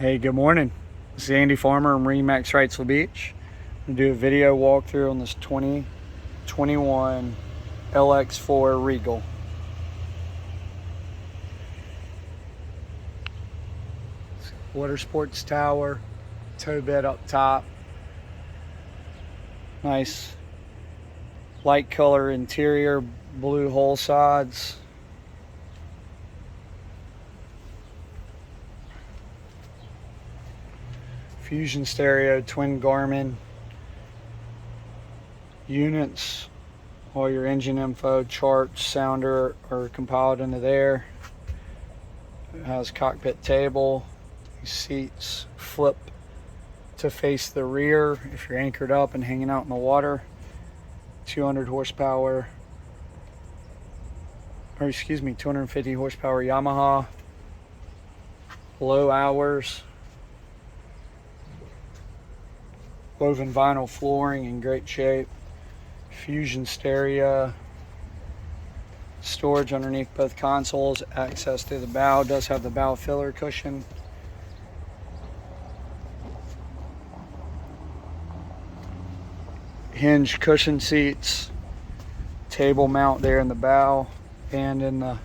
Hey, good morning. This is Andy Farmer from MarineMax Wrightsville Beach. I'm going to do a video walkthrough on this 2021 LX4 Regal. Water sports tower, tow bed up top. Nice light color interior, blue hull sides. Fusion stereo, twin Garmin units, all your engine info, charts, sounder are compiled into there. It has cockpit table. These seats flip to face the rear if you're anchored up and hanging out in the water. 200 horsepower, or excuse me, 250 horsepower Yamaha. Low hours. Woven vinyl flooring in great shape. Fusion stereo. Storage underneath both consoles. Access to the bow. Does have the bow filler cushion. Hinge cushion seats. Table mount there in the bow and in the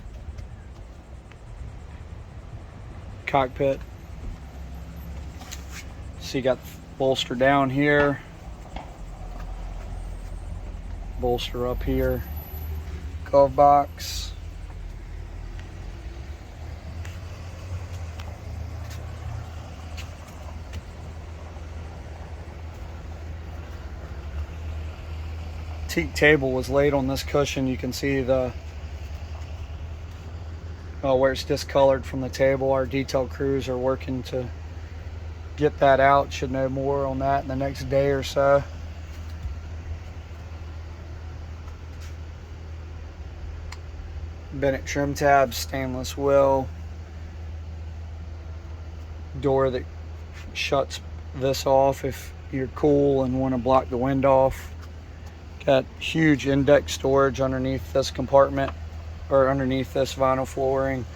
cockpit. So you got bolster down here, bolster up here, glove box, teak table was laid on this cushion. You can see the where it's discolored from the table. Our detail crews are working to get that out. Should know more on that in the next day or so. Bennett trim tabs, stainless wheel, door that shuts this off if you're cool and want to block the wind off. Got huge index storage underneath this compartment, or underneath this vinyl flooring,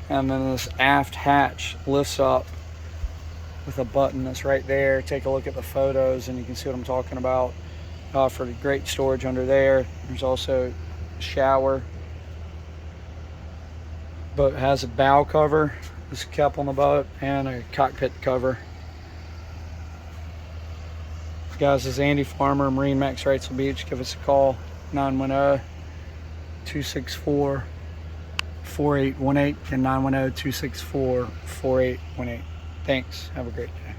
and then this aft hatch lifts up with a button that's right there. Take a look at the photos and you can see what I'm talking about. For the great storage under there. There's also a shower, but it has a bow cover, this cap on the boat, and a cockpit cover. Guys, this is Andy Farmer, MarineMax Wrightsville Beach. Give us a call, 910-264-4818 and 910-264-4818. Thanks. Have a great day.